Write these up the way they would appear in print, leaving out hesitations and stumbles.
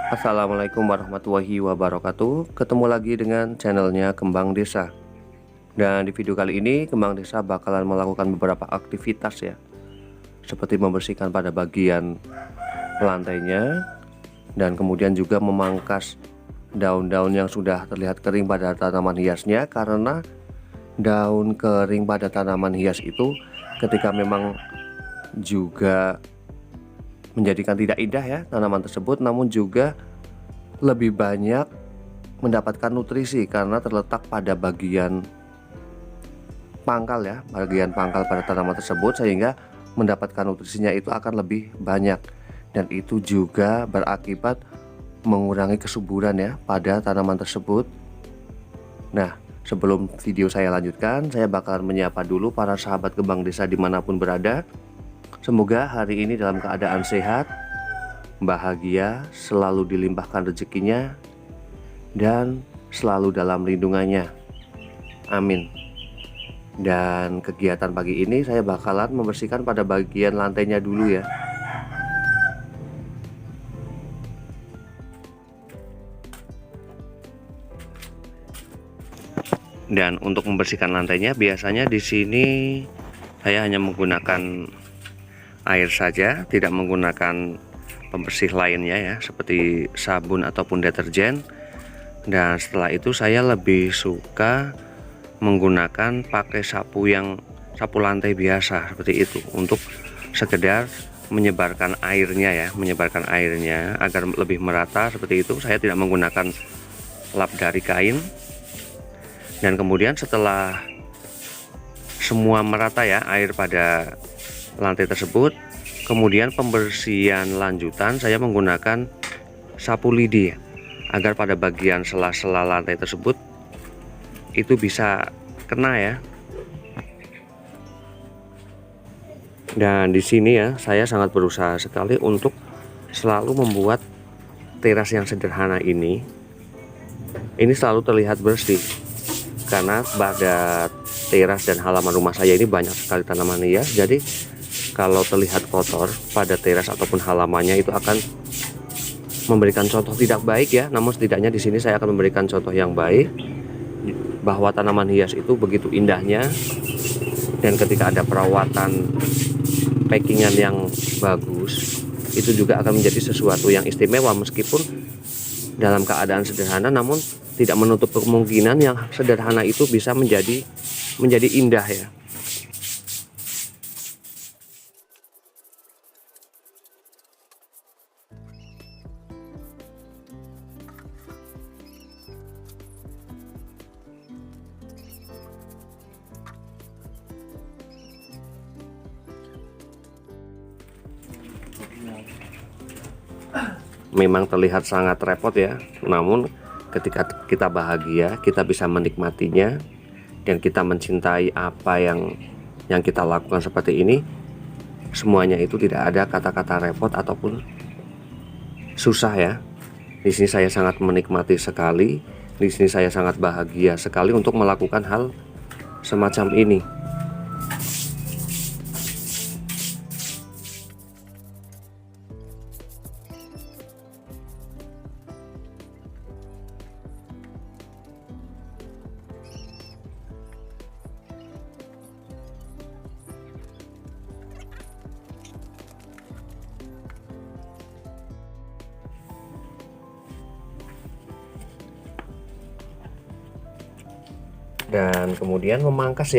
Assalamualaikum warahmatullahi wabarakatuh. Ketemu lagi dengan channelnya Kembang Desa. Dan di video kali ini Kembang Desa bakalan melakukan beberapa aktivitas ya, seperti membersihkan pada bagian lantainya, dan kemudian juga memangkas daun-daun yang sudah terlihat kering pada tanaman hiasnya. Karena daun kering pada tanaman hias itu ketika memang juga menjadikan tidak indah ya tanaman tersebut, namun juga lebih banyak mendapatkan nutrisi karena terletak pada bagian pangkal ya, bagian pangkal pada tanaman tersebut, sehingga mendapatkan nutrisinya itu akan lebih banyak, dan itu juga berakibat mengurangi kesuburan ya pada tanaman tersebut. Nah, sebelum video saya lanjutkan, saya bakalan menyapa dulu para sahabat Kembang Desa dimanapun berada. Semoga hari ini dalam keadaan sehat, bahagia, selalu dilimpahkan rezekinya, dan selalu dalam lindungannya. Amin. Dan kegiatan pagi ini saya bakalan membersihkan pada bagian lantainya dulu ya. Dan untuk membersihkan lantainya biasanya di sini saya hanya menggunakan air saja, tidak menggunakan pembersih lainnya ya, seperti sabun ataupun deterjen. Dan setelah itu saya lebih suka menggunakan pakai sapu lantai biasa seperti itu, untuk sekedar menyebarkan airnya ya, menyebarkan airnya agar lebih merata seperti itu. Saya tidak menggunakan lap dari kain. Dan kemudian setelah semua merata ya air pada lantai tersebut, kemudian pembersihan lanjutan saya menggunakan sapu lidi agar pada bagian sela-sela lantai tersebut itu bisa kena ya. Dan di sini ya saya sangat berusaha sekali untuk selalu membuat teras yang sederhana ini selalu terlihat bersih, karena pada teras dan halaman rumah saya ini banyak sekali tanaman hias. Jadi kalau terlihat kotor pada teras ataupun halamannya, itu akan memberikan contoh tidak baik ya. Namun setidaknya di sini saya akan memberikan contoh yang baik, bahwa tanaman hias itu begitu indahnya, dan ketika ada perawatan packingan yang bagus, itu juga akan menjadi sesuatu yang istimewa. Meskipun dalam keadaan sederhana, namun tidak menutup kemungkinan yang sederhana itu bisa menjadi indah ya. Memang terlihat sangat repot ya, namun ketika kita bahagia, kita bisa menikmatinya, dan kita mencintai apa yang kita lakukan seperti ini, semuanya itu tidak ada kata-kata repot ataupun susah ya. Di sini saya sangat menikmati sekali, di sini saya sangat bahagia sekali untuk melakukan hal semacam ini. Dan kemudian memangkas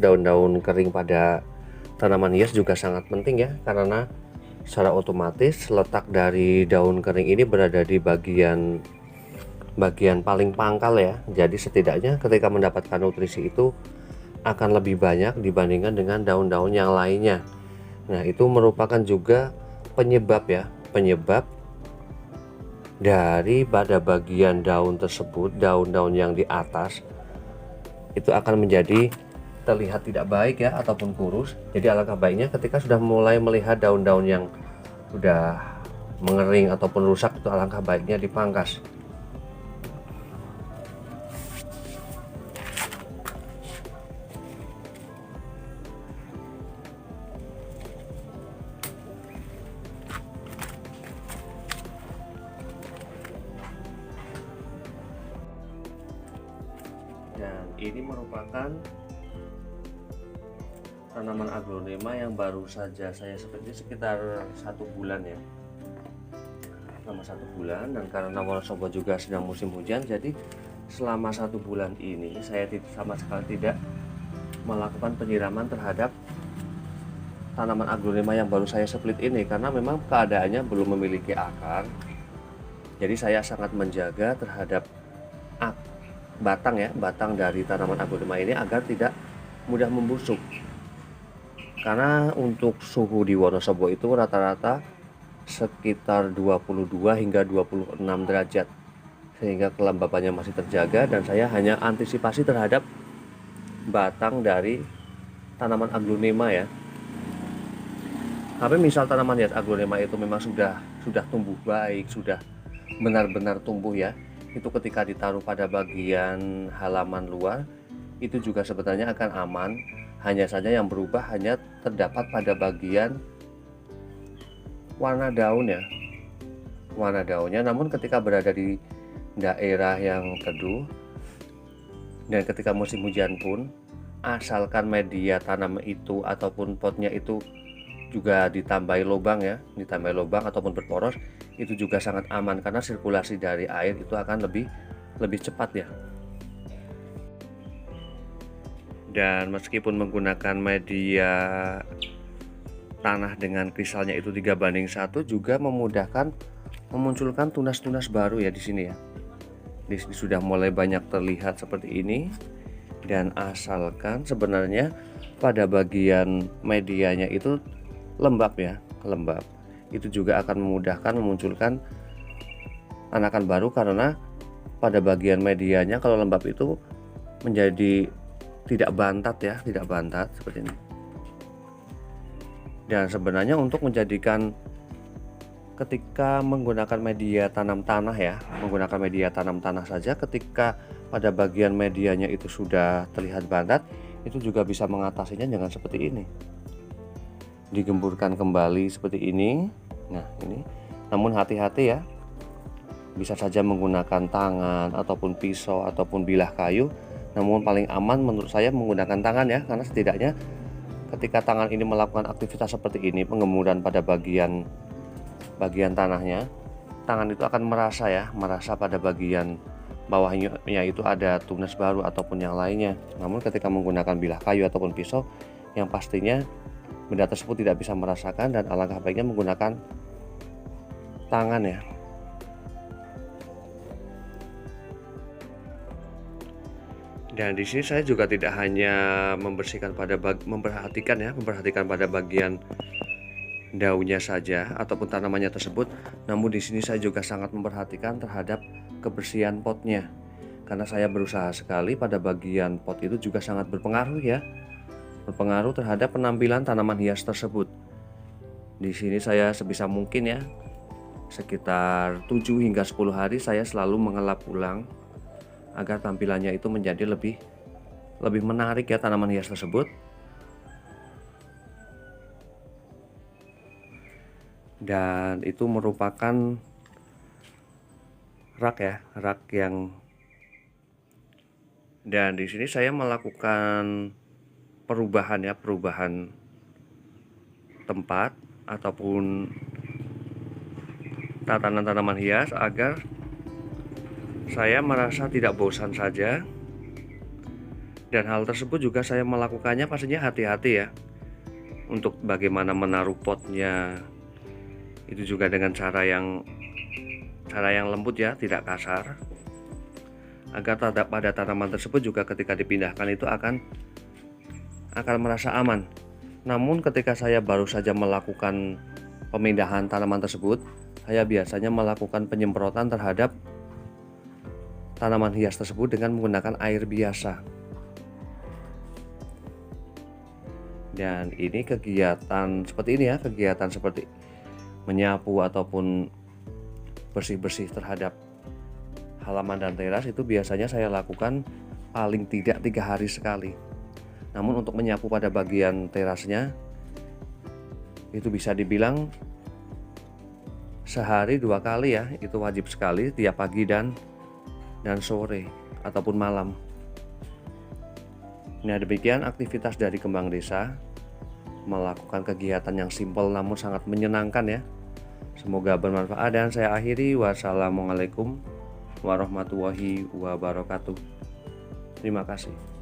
daun-daun kering pada tanaman hias juga sangat penting ya, karena secara otomatis letak dari daun kering ini berada di bagian paling pangkal ya. Jadi setidaknya ketika mendapatkan nutrisi itu akan lebih banyak dibandingkan dengan daun-daun yang lainnya. Nah, itu merupakan juga penyebab dari pada bagian daun tersebut, daun-daun yang di atas itu akan menjadi terlihat tidak baik ya, ataupun kurus. Jadi alangkah baiknya ketika sudah mulai melihat daun-daun yang sudah mengering ataupun rusak, itu alangkah baiknya dipangkas. ini merupakan tanaman aglonema yang baru saja saya seperti sekitar 1 bulan ya, selama 1 bulan. Dan karena Wonosobo juga sedang musim hujan, jadi selama 1 bulan ini saya sama sekali tidak melakukan penyiraman terhadap tanaman aglonema yang baru saya split ini, karena memang keadaannya belum memiliki akar. Jadi saya sangat menjaga terhadap batang dari tanaman aglonema ini agar tidak mudah membusuk. Karena untuk suhu di Wonosobo itu rata-rata sekitar 22 hingga 26 derajat, sehingga kelembabannya masih terjaga, dan saya hanya antisipasi terhadap batang dari tanaman aglonema ya. Tapi misal tanaman hias aglonema itu memang sudah tumbuh baik, sudah benar-benar tumbuh ya, itu ketika ditaruh pada bagian halaman luar itu juga sebenarnya akan aman. Hanya saja yang berubah hanya terdapat pada bagian warna daun ya, warna daunnya. Namun ketika berada di daerah yang teduh dan ketika musim hujan pun, asalkan media tanam itu ataupun potnya itu juga ditambahi lubang ya, ditambahi lubang ataupun berporos, itu juga sangat aman karena sirkulasi dari air itu akan lebih cepat ya. Dan meskipun menggunakan media tanah dengan kristalnya itu 3:1 juga memudahkan memunculkan tunas-tunas baru ya di sini ya. Di sini sudah mulai banyak terlihat seperti ini. Dan asalkan sebenarnya pada bagian medianya itu lembab ya, lembab, itu juga akan memudahkan memunculkan anakan baru, karena pada bagian medianya kalau lembab itu menjadi tidak bantat ya, tidak bantat seperti ini. Dan sebenarnya untuk menjadikan ketika menggunakan media tanam tanah ya, menggunakan media tanam tanah saja, ketika pada bagian medianya itu sudah terlihat bantat, itu juga bisa mengatasinya dengan seperti ini. Digemburkan kembali seperti ini. Nah, ini. Namun hati-hati ya. Bisa saja menggunakan tangan ataupun pisau ataupun bilah kayu. Namun paling aman menurut saya menggunakan tangan ya, karena setidaknya ketika tangan ini melakukan aktivitas seperti ini, penggemuran pada bagian tanahnya, tangan itu akan merasa pada bagian bawahnya itu ada tunas baru ataupun yang lainnya. Namun ketika menggunakan bilah kayu ataupun pisau, yang pastinya benda tersebut tidak bisa merasakan, dan alangkah baiknya menggunakan tangan ya. Dan di sini saya juga tidak hanya memperhatikan pada bagian daunnya saja ataupun tanamannya tersebut, namun di sini saya juga sangat memperhatikan terhadap kebersihan potnya, karena saya berusaha sekali pada bagian pot itu juga sangat berpengaruh ya, berpengaruh terhadap penampilan tanaman hias tersebut. Di sini saya sebisa mungkin ya, sekitar 7 hingga 10 hari saya selalu mengelap ulang agar tampilannya itu menjadi lebih menarik ya tanaman hias tersebut. Dan itu merupakan rak yang, dan di sini saya melakukan perubahan tempat ataupun tatanan tanaman hias agar saya merasa tidak bosan saja. Dan hal tersebut juga saya melakukannya pastinya hati-hati ya, untuk bagaimana menaruh potnya itu juga dengan cara yang lembut ya, tidak kasar, agar pada tanaman tersebut juga ketika dipindahkan itu akan merasa aman. Namun ketika saya baru saja melakukan pemindahan tanaman tersebut, saya biasanya melakukan penyemprotan terhadap tanaman hias tersebut dengan menggunakan air biasa. Dan ini kegiatan seperti menyapu ataupun bersih-bersih terhadap halaman dan teras itu biasanya saya lakukan paling tidak 3 hari sekali. Namun untuk menyapu pada bagian terasnya itu bisa dibilang sehari 2 kali ya, itu wajib sekali, tiap pagi dan sore ataupun malam. Nah, demikian aktivitas dari kembang desa, melakukan kegiatan yang simpel namun sangat menyenangkan ya. Semoga bermanfaat dan saya akhiri. Wassalamualaikum warahmatullahi wabarakatuh. Terima kasih.